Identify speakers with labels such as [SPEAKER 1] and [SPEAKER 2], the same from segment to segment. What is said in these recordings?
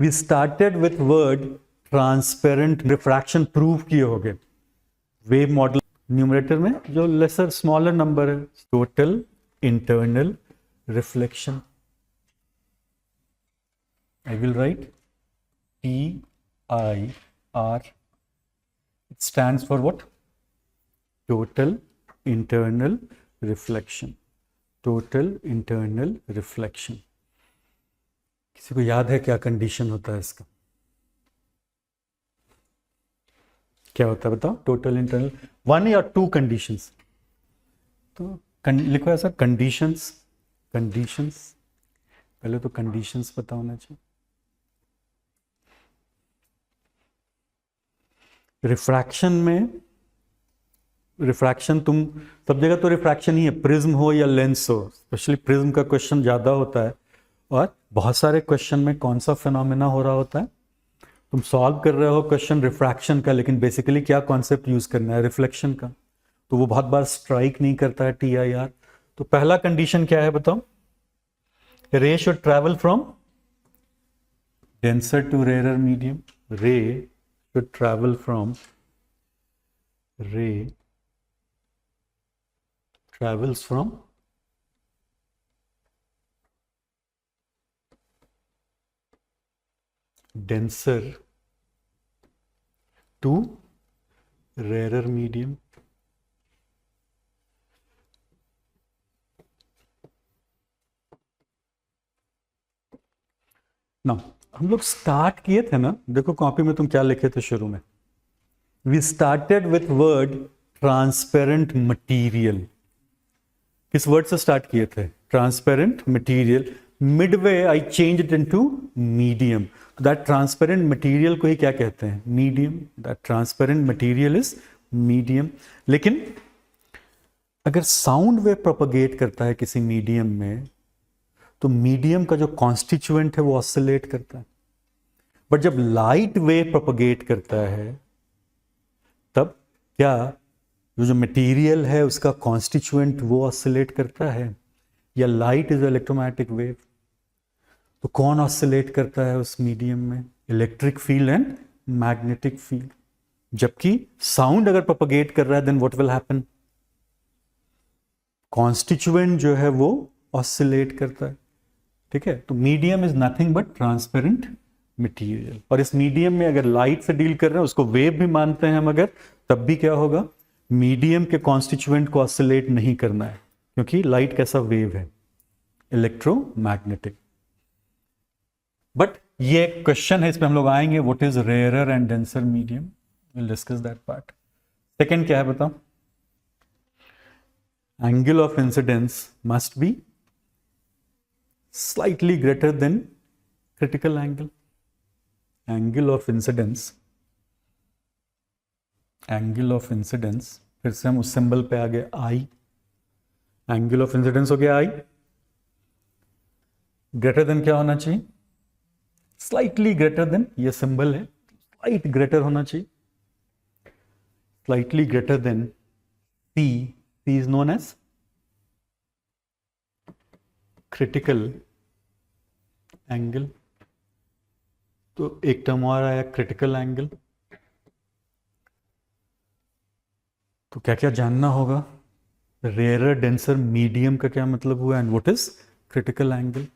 [SPEAKER 1] We started with word transparent, refraction prove किए होगे wave model. Numerator में जो लेसर स्मॉलर नंबर है, total internal reflection. I will write TIR. It stands for what? Total internal reflection. Total internal reflection. किसी को याद है क्या कंडीशन होता है इसका? क्या होता है बताओ? टोटल इंटरनल, वन या टू कंडीशंस? तो लिखो ऐसा, कंडीशंस। कंडीशंस पहले तो कंडीशंस पता होना चाहिए। रिफ्रैक्शन में, रिफ्रैक्शन तुम सब जगह तो रिफ्रैक्शन ही है, प्रिज्म हो या लेंस हो, स्पेशली प्रिज्म का क्वेश्चन ज़्यादा होता है। और बहुत सारे क्वेश्चन में कौन सा फिनोमेना हो रहा होता है, तुम सॉल्व कर रहे हो क्वेश्चन रिफ्रैक्शन का, लेकिन बेसिकली क्या कॉन्सेप्ट यूज करना है, रिफ्लेक्शन का। तो वो बहुत बार स्ट्राइक नहीं करता है TIR। तो पहला कंडीशन क्या है बताओ? रे should travel from denser to rarer medium. Ray should travel from, ray travels from denser to rarer medium. ना हम लोग स्टार्ट किए थे ना, देखो कॉपी में तुम क्या लिखे थे शुरू में? We started with word transparent material. किस वर्ड से स्टार्ट किए थे? Transparent material. Midway I change it into medium. तो दैट ट्रांसपेरेंट मटीरियल को ही क्या कहते हैं? Medium. That transparent material is medium. लेकिन अगर साउंड वेव प्रोपगेट करता है किसी मीडियम में, तो मीडियम का जो कॉन्स्टिट्यूएंट है वो ऑसिलेट करता है। बट जब लाइट वेव प्रोपगेट करता है, तब क्या जो मटेरियल है उसका कॉन्स्टिट्यूएंट वो ऑसिलेट करता है? या लाइट इज इलेक्ट्रोमैग्नेटिक वेव, तो कौन ऑसिलेट करता है उस मीडियम में? Electric field and magnetic field. जबकि साउंड अगर प्रोपगेट कर रहा है, then what will happen? Constituent जो है वो ऑसिलेट करता है। ठीक है, तो medium is nothing but transparent material. और इस मीडियम में अगर लाइट से डील कर रहे हैं, उसको वेव भी मानते हैं हम अगर, तब भी क्या होगा? मीडियम के कॉन्स्टिट्यूएंट को ऑसिलेट नहीं करना है, क्योंकि लाइट कैसा वेव है? इलेक्ट्रोमैग्नेटिक। बट ये क्वेश्चन है, इसमें हम लोग आएंगे what is rarer and denser medium, will discuss that part. Second क्या है बताओ? Angle of incidence must be slightly greater than critical angle. Angle of incidence, angle of incidence, फिर से हम उस सिंबल पे आ गए I। एंगल ऑफ इंसिडेंस हो गया I। ग्रेटर देन क्या होना चाहिए? स्लाइटली ग्रेटर देन, ये सिंबल है, स्लाइट ग्रेटर होना चाहिए, slightly greater than C। C is known as critical angle. तो एक टर्म और आया क्रिटिकल एंगल। तो क्या क्या जानना होगा? रेयरर, डेंसर, मीडियम का क्या मतलब हुआ, and what is critical angle.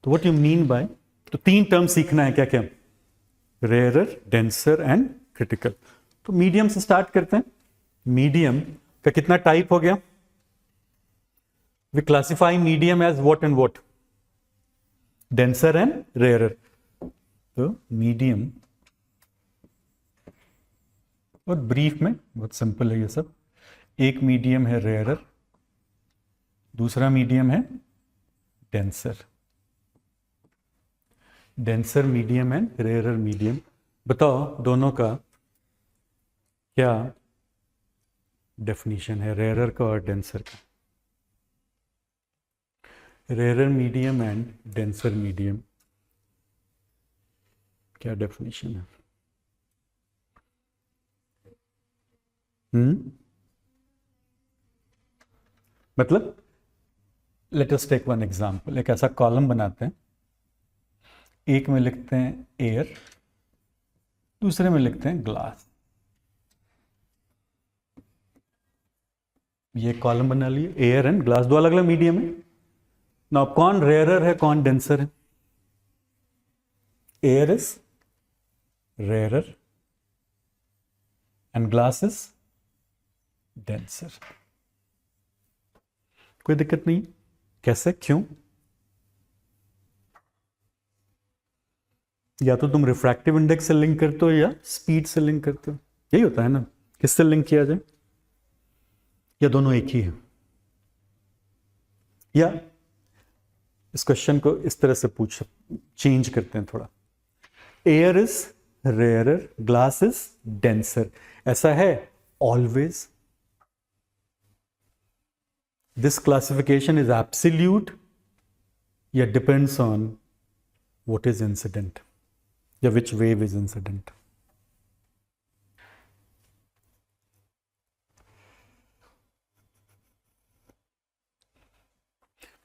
[SPEAKER 1] तो व्हाट यू मीन बाय, तो तीन टर्म सीखना है क्या क्या? Rarer, denser and critical. तो मीडियम से स्टार्ट करते हैं। मीडियम का कितना टाइप हो गया? We classify medium as what and what? Denser and rarer. तो मीडियम, और ब्रीफ में बहुत सिंपल है ये सब। एक मीडियम है रेयरर, दूसरा मीडियम है denser. Denser medium and rarer medium. बताओ दोनों का क्या डेफिनेशन है, रेयरर का और डेंसर का? Rarer medium and denser medium, क्या डेफिनेशन है? मतलब let us take one example. एक ऐसा कॉलम बनाते हैं, एक में लिखते हैं एयर, दूसरे में लिखते हैं ग्लास। ये कॉलम बना लिए, एयर एंड ग्लास, दो अलग अलग मीडियम है ना। कौन रेयरर है कौन डेंसर है? Air is rarer and glass is denser. कोई दिक्कत नहीं? कैसे, क्यों? या तो तुम रिफ्रैक्टिव इंडेक्स से लिंक करते हो या स्पीड से लिंक करते हो, यही होता है ना। किससे लिंक किया जाए? या दोनों एक ही है? या इस क्वेश्चन को इस तरह से पूछ, चेंज करते हैं थोड़ा। Air is rarer, glass is denser, ऐसा है always? This classification is absolute या depends on what is incident या विच वेव इज इंसिडेंट?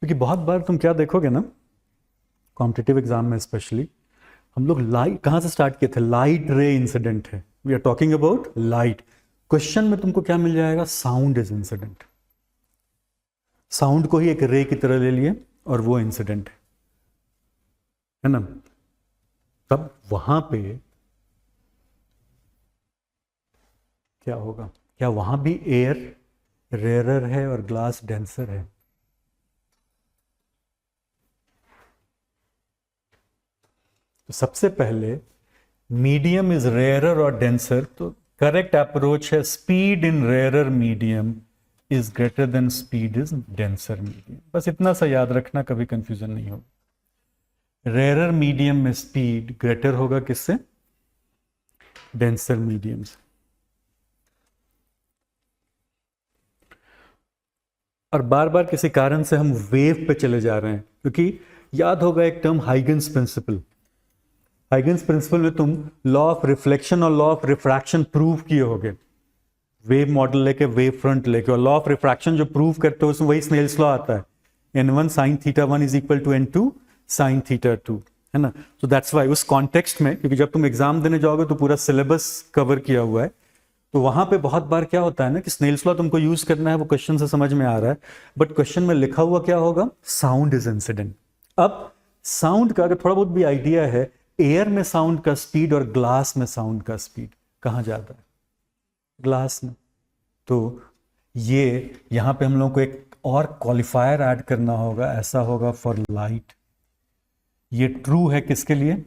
[SPEAKER 1] क्योंकि बहुत बार तुम क्या देखोगे ना, कॉम्पिटिटिव एग्जाम में स्पेशली, हम लोग लाइट कहां से स्टार्ट किए थे? लाइट रे इंसिडेंट है, we are talking about light. Question में तुमको क्या मिल जाएगा? Sound is incident. साउंड को ही एक रे की तरह ले लिए और वो इंसिडेंट है ना। तब वहां पे क्या होगा? क्या वहां भी एयर रेयरर है और ग्लास डेंसर है? तो सबसे पहले मीडियम इज रेयरर और डेंसर, तो करेक्ट अप्रोच है speed in rarer medium is greater than speed is denser medium. बस इतना सा याद रखना, कभी कंफ्यूजन नहीं होगा। रेयरर मीडियम में स्पीड ग्रेटर होगा किससे? डेंसर मीडियम से। और बार बार किसी कारण से हम वेव पे चले जा रहे हैं, क्योंकि याद होगा एक term Huygens principle. Huygens principle में तुम लॉ ऑफ रिफ्लेक्शन और लॉ ऑफ रिफ्रैक्शन प्रूव किए होगे, वेव मॉडल लेके, वेव फ्रंट लेके। और लॉ ऑफ रिफ्रैक्शन जो प्रूव करते हो उसमें वही स्नेल्स लॉ आता है, n1 sin θ1 is equal to n2 sin θ2, है ना। तो दैट्स वाई उस कॉन्टेक्स्ट में, क्योंकि जब तुम एग्जाम देने जाओगे तो पूरा सिलेबस कवर किया हुआ है, तो वहां पे बहुत बार क्या होता है ना कि स्नेल्स लॉ तुमको यूज करना है, वो क्वेश्चन से समझ में आ रहा है, बट क्वेश्चन में लिखा हुआ क्या होगा? Sound is incident. अब साउंड का अगर थोड़ा बहुत भी आइडिया है, एयर में साउंड का स्पीड और ग्लास में साउंड का स्पीड कहां जाता है? ग्लास में। तो ये यहां पे हम लोग को एक और क्वालिफायर ऐड करना होगा, ऐसा होगा फॉर लाइट। ये ट्रू है किसके लिए?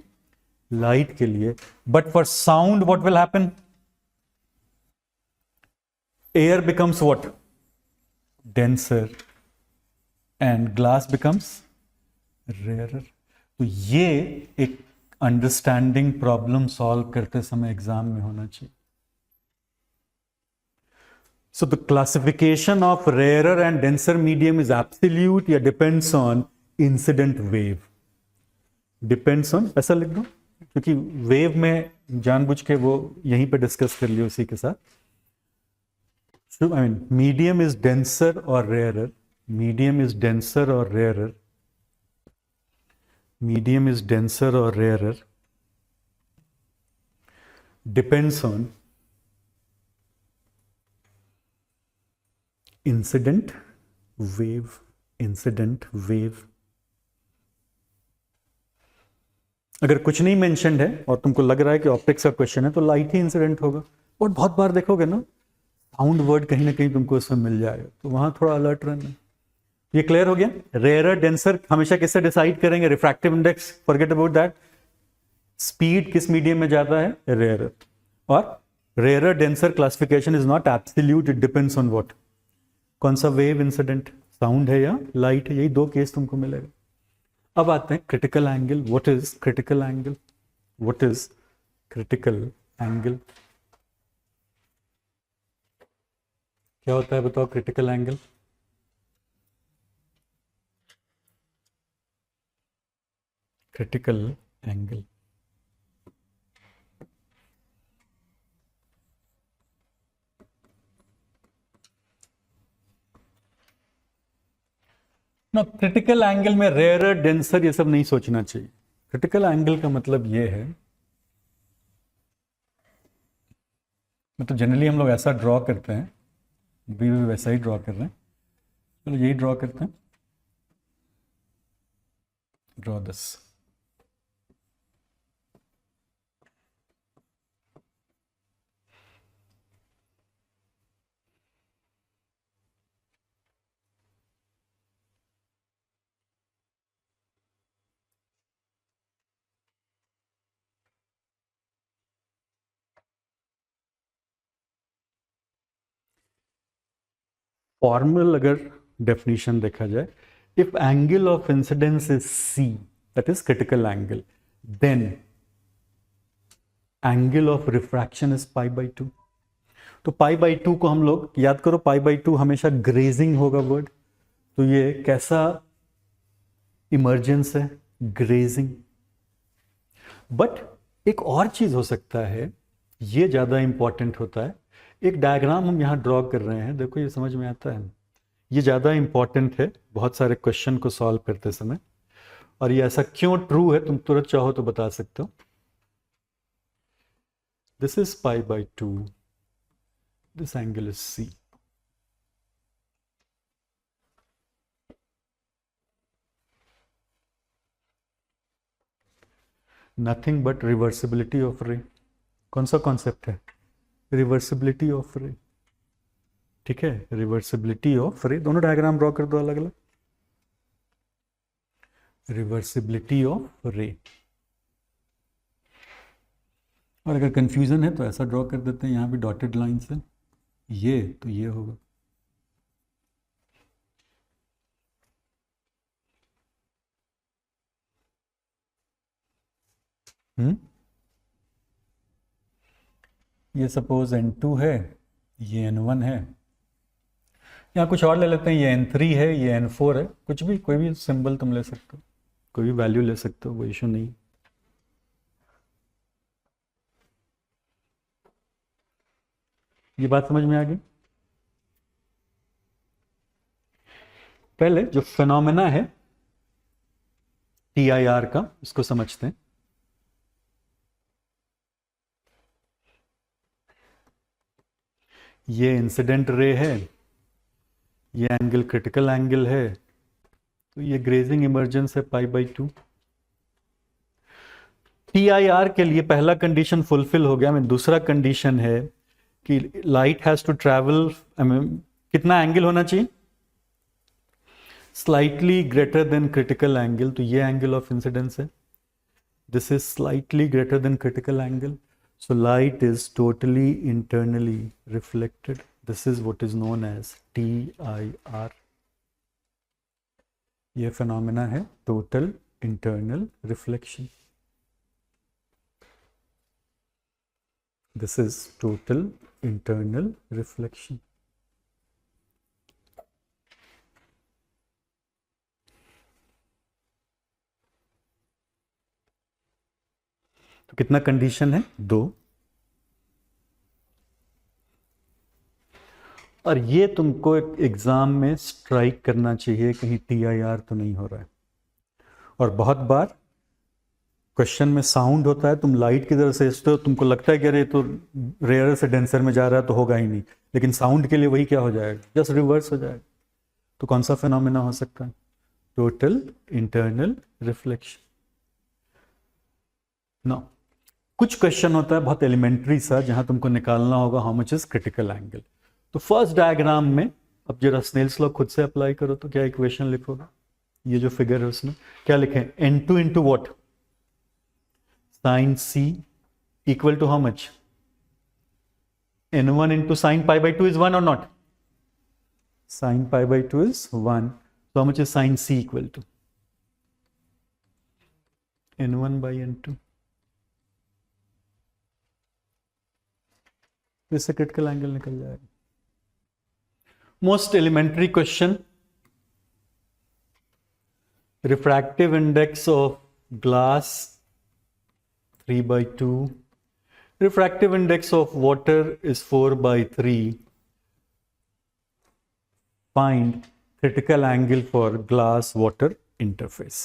[SPEAKER 1] लाइट के लिए। But for sound what will happen? Air becomes what? Denser and glass becomes rarer. तो ये एक अंडरस्टैंडिंग प्रॉब्लम सॉल्व करते समय एग्जाम में होना चाहिए। So the classification of rarer and denser medium is absolute या depends on incident wave? Depends on, ऐसा लिख दो, क्योंकि वेव में जानबूझ के वो यहीं पे डिस्कस कर लियो उसी के साथ। So I mean medium is denser or rarer, medium is denser or rarer, medium is denser or rarer, depends on incident wave. Incident wave अगर कुछ नहीं मेंशन्ड है और तुमको लग रहा है कि ऑप्टिक्स का क्वेश्चन है, तो लाइट ही इंसिडेंट होगा। और बहुत बार देखोगे ना, साउंड वर्ड कहीं ना कहीं तुमको उसमें मिल जाएगा, तो वहां थोड़ा अलर्ट रहना। ये क्लियर हो गया? रेयरर डेंसर हमेशा किससे डिसाइड करेंगे? Refractive index, forget about that. Speed किस मीडियम में जाता है? रेयरर। और rarer denser classification is not absolute, it depends on what? कौन सा वेव इंसिडेंट, साउंड है या लाइट है? यही दो केस तुमको मिलेगा। अब आते हैं critical angle. What is critical angle? What is critical angle? क्या होता है बताओ क्रिटिकल एंगल? क्रिटिकल एंगल ना, क्रिटिकल एंगल में रेयरर डेंसर ये सब नहीं सोचना चाहिए। क्रिटिकल एंगल का मतलब ये है, मतलब जनरली हम लोग ऐसा ड्रॉ करते हैं, भी वैसा ही ड्रॉ कर रहे हैं, चलो यही ड्रॉ करते हैं, ड्रॉ दिस। फॉर्मल अगर डेफिनेशन देखा जाए, if angle of incidence is C, that is critical angle, then angle of refraction is pi by two. तो पाई बाई टू को हम लोग याद करो, पाई बाई टू हमेशा ग्रेजिंग होगा वर्ड, तो ये कैसा इमर्जेंस है, ग्रेजिंग। बट एक और चीज हो सकता है, ये ज्यादा इंपॉर्टेंट होता है। एक डायग्राम हम यहां ड्रॉ कर रहे हैं, देखो ये समझ में आता है, ये ज्यादा इंपॉर्टेंट है बहुत सारे क्वेश्चन को सॉल्व करते समय। और ये ऐसा क्यों ट्रू है, तुम तुरंत चाहो तो बता सकते हो। This is pi by two, this angle is C. Nothing but reversibility of ray. कौन सा कॉन्सेप्ट है, रिवर्सिबिलिटी ऑफ रे। ठीक है, रिवर्सिबिलिटी ऑफ रे, दोनों डायग्राम ड्रॉ कर दो अलग अलग। रिवर्सिबिलिटी ऑफ रे। और अगर कंफ्यूजन है तो ऐसा ड्रॉ कर देते हैं, यहां भी डॉटेड लाइन से, ये तो ये होगा। ये सपोज N2 है, ये N1 है, यहाँ कुछ और ले लेते हैं, ये N3 है, ये N4 है, कुछ भी कोई भी सिंबल तुम ले सकते हो, कोई भी वैल्यू ले सकते हो, वो इशू नहीं। ये बात समझ में आ गई। पहले जो फिनोमेना है TIR का, इसको समझते हैं। ये इंसिडेंट रे है, ये एंगल क्रिटिकल एंगल है, तो ये ग्रेजिंग इमर्जेंस है पाई बाई टू। TIR के लिए पहला कंडीशन फुलफिल हो गया। दूसरा कंडीशन है कि लाइट हैज टू ट्रैवल, कितना एंगल होना चाहिए, slightly greater than critical angle, तो ये एंगल ऑफ इंसिडेंस है, this is slightly greater than critical angle, so light is totally internally reflected. This is what is known as TIR. ये phenomena है total internal reflection. This is total internal reflection. तो कितना condition है, 2। और ये तुमको exam में strike करना चाहिए, कहीं TIR तो नहीं हो रहा है। और बहुत बार क्वेश्चन में साउंड होता है, तुम लाइट की तरफ से तो तुमको लगता है कि अरे तो रेयर से डेंसर में जा रहा है तो होगा ही नहीं, लेकिन साउंड के लिए वही क्या हो जाएगा, जस्ट रिवर्स हो जाएगा। तो कौन सा फिनोमेना हो सकता है, टोटल इंटरनल रिफ्लेक्शन। नो, कुछ क्वेश्चन होता है बहुत एलिमेंट्री सा, जहां तुमको निकालना होगा how much is critical angle. तो फर्स्ट डायग्राम में अब जरा स्नेल्स लॉ खुद से अप्लाई करो, तो क्या इक्वेशन लिखोगे, ये जो फिगर है उसमें क्या लिखें, N2 into what, sine C equal to how much, N1 into sine pi by two is 1 और not, sine pi by two is 1, so how much is sin C equal to N1 by N2। इससे critical angle निकल जाएगा। Most elementary question, refractive index of glass 3/2, refractive index of water is 4/3, find critical angle for glass water interface।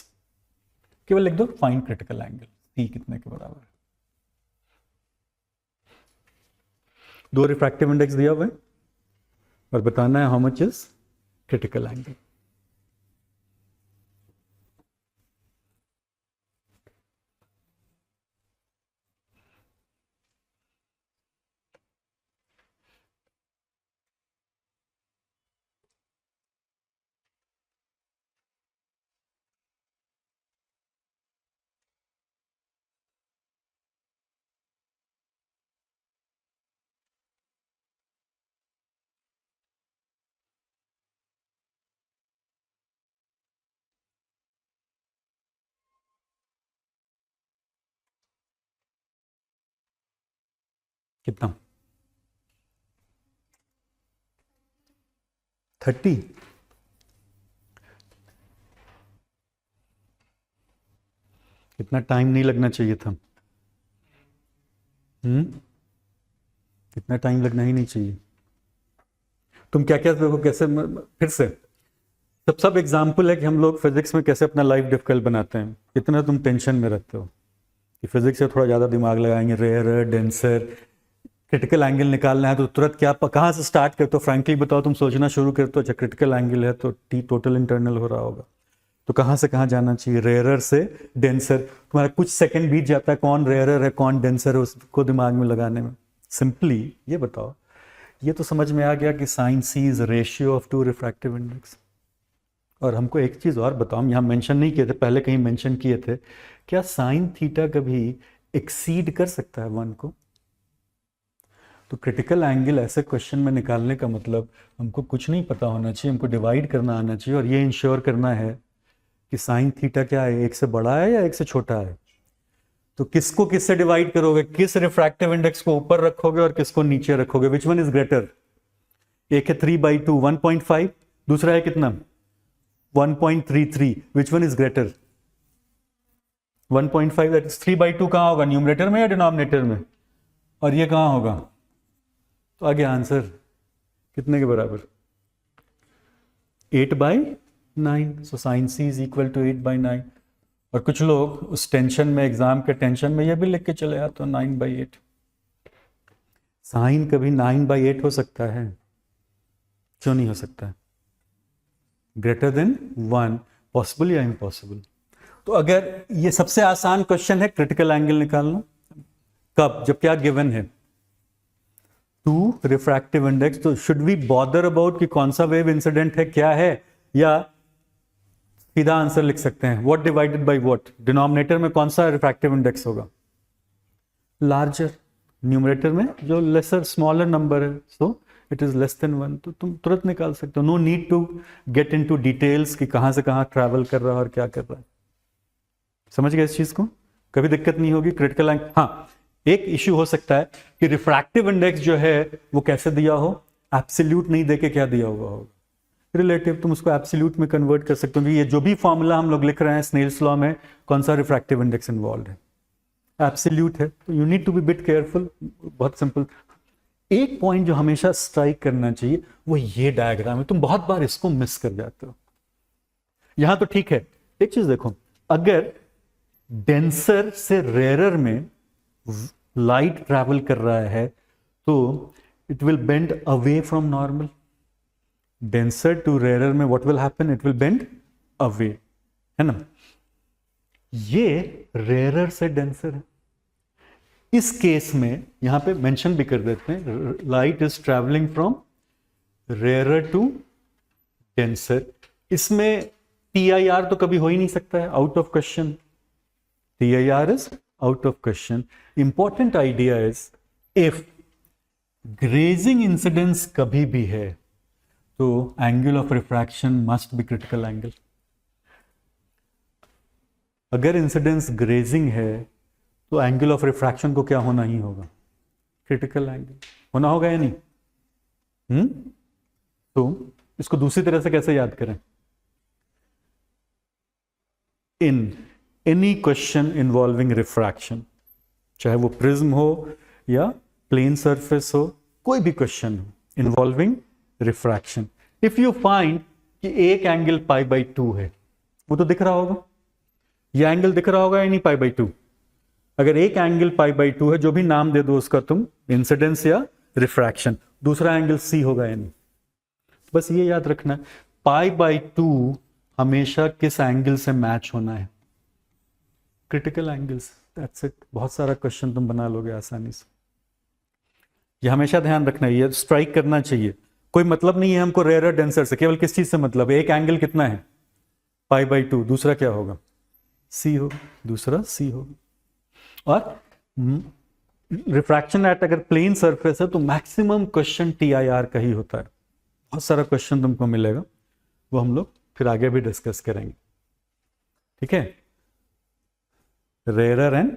[SPEAKER 1] केवल लिख दो find critical angle, सी कितने के बराबर है। दो रिफ्रैक्टिव इंडेक्स दिया हुआ है और बताना है how much is critical angle. कितना? 30। कितना टाइम नहीं लगना चाहिए था? इतना टाइम लगना ही नहीं चाहिए। तुम क्या क्या देखो कैसे, फिर से सब एग्जाम्पल है कि हम लोग फिजिक्स में कैसे अपना लाइफ डिफिकल्ट बनाते हैं। कितना तुम टेंशन में रहते हो कि फिजिक्स से थोड़ा ज़्यादा दिमाग लगाएंगे, रेयर डेंसर क्रिटिकल एंगल निकालना है तो तुरंत क्या कहाँ से स्टार्ट करते हो? फ्रैंकली बताओ, तुम सोचना शुरू करते हो अच्छा क्रिटिकल एंगल है तो टी टोटल इंटरनल हो रहा होगा, तो कहाँ से कहाँ जाना चाहिए? रेयरर से डेंसर। तुम्हारा कुछ सेकंड बीत जाता है कौन रेयरर है कौन डेंसर है उसको दिमाग में लगाने में। सिंपली ये बताओ, ये तो समझ में आ गया कि sine C is ratio of two refractive index. और हमको एक चीज़ और बताओ, हम यहाँ मेंशन नहीं किए थे, पहले कहीं मेंशन किए थे, क्या साइन थीटा कभी एक्सीड कर सकता है 1 को? तो क्रिटिकल एंगल ऐसे क्वेश्चन में निकालने का मतलब हमको कुछ नहीं पता होना चाहिए, हमको डिवाइड करना आना चाहिए और ये इंश्योर करना है कि साइन थीटा क्या है, 1 से बड़ा है या 1 से छोटा है। तो किसको किससे डिवाइड करोगे? किस रिफ्रैक्टिव इंडेक्स को ऊपर रखोगे और किसको नीचे रखोगे? Which one is greater? एक है 3/2 1.5, दूसरा है कितना 1.33, which one is greater? 1.5। That is 3/2 कहाँ होगा, न्यूमरेटर में या डिनोमिनेटर में? और ये कहाँ होगा? तो आगे आंसर कितने के बराबर? 8/9। So sine C is equal to 8/9। और कुछ लोग उस टेंशन में, एग्जाम के टेंशन में ये भी लिख के चले आते हो 9/8। साइन कभी 9/8 हो सकता है? क्यों नहीं हो सकता है? ग्रेटर देन 1, पॉसिबल या इम्पॉसिबल? तो अगर ये सबसे आसान क्वेश्चन है क्रिटिकल एंगल निकालना, कब? जब क्या गिवन है 2 रिफ्रैक्टिव इंडेक्स, तो शुड वी बॉदर अबाउट कि कौन सा वेव इंसिडेंट है क्या है, या सीधा आंसर लिख सकते हैं what divided by what? Denominator में कौन सा रिफ्रैक्टिव इंडेक्स होगा? लार्जर। न्यूमरेटर में जो लेसर स्मॉलर नंबर है, so it is less than 1। तो तुम तुरंत निकाल सकते हो, no need to get into details कि कहां से कहां ट्रैवल कर रहा है और क्या कर रहा है। समझ गए इस चीज को? कभी दिक्कत नहीं होगी क्रिटिकल एंगल। हाँ, एक इश्यू हो सकता है कि रिफ्रैक्टिव इंडेक्स जो है वो कैसे दिया हो, एब्सोल्यूट नहीं देके क्या दिया हुआ होगा, रिलेटिव। तुम उसको एब्सोल्यूट में कन्वर्ट कर सकते हो। ये जो भी फॉर्मूला हम लोग लिख रहे हैं स्नेल्स लॉ में, कौन सा रिफ्रैक्टिव इंडेक्स इन्वॉल्व है? एब्सोल्यूट है। तो you need to be bit careful. बहुत सिंपल। एक पॉइंट जो हमेशा स्ट्राइक करना चाहिए वो ये डायग्राम है, तुम बहुत बार इसको मिस कर जाते हो। यहां तो ठीक है, एक चीज देखो, अगर डेंसर से रेयरर में लाइट ट्रैवल कर रहा है तो it will bend away from normal. Denser to rarer में what will happen? It will bend away, है ना? ये रेयरर से डेंसर है। इस केस में यहां पे मेंशन भी कर देते हैं, light is travelling from rarer to denser. इसमें TIR तो कभी हो ही नहीं सकता है, out of question. TIR is out of question. Important idea is if grazing incidence कभी भी है तो angle of refraction must be critical angle. अगर इंसिडेंस ग्रेजिंग है तो एंगल ऑफ रिफ्रैक्शन को क्या होना ही होगा? क्रिटिकल एंगल होना होगा या नहीं? तो इसको दूसरी तरह से कैसे याद करें? In any question involving refraction, चाहे वो प्रिज्म हो या प्लेन सरफेस हो, कोई भी क्वेश्चन हो involving refraction, if you find कि एक एंगल π/2 है, वो तो दिख रहा होगा, ये एंगल दिख रहा होगा या नहीं, पाई बाई 2। अगर एक एंगल पाई बाई 2 है, जो भी नाम दे दो उसका तुम, इंसिडेंस या रिफ्रैक्शन, दूसरा एंगल सी होगा या नहीं, बस ये याद रखना है। पाई बाई 2 हमेशा किस एंगल से मैच होना है, क्रिटिकल एंगल्स, दैट्स इट। बहुत सारा क्वेश्चन तुम बना लोगे आसानी से, ये हमेशा ध्यान रखना है, ये स्ट्राइक करना चाहिए। कोई मतलब नहीं है हमको रेयर डेंसर से, केवल किस चीज से मतलब है, एक एंगल कितना है पाई बाई 2, दूसरा क्या होगा सी होगा, दूसरा सी होगा। और रिफ्रैक्शन एट अगर प्लेन सरफेस है तो मैक्सिमम क्वेश्चन TIR का ही होता है। बहुत सारा क्वेश्चन तुमको मिलेगा, वो हम लोग फिर आगे भी डिस्कस करेंगे, ठीक है। Rarer and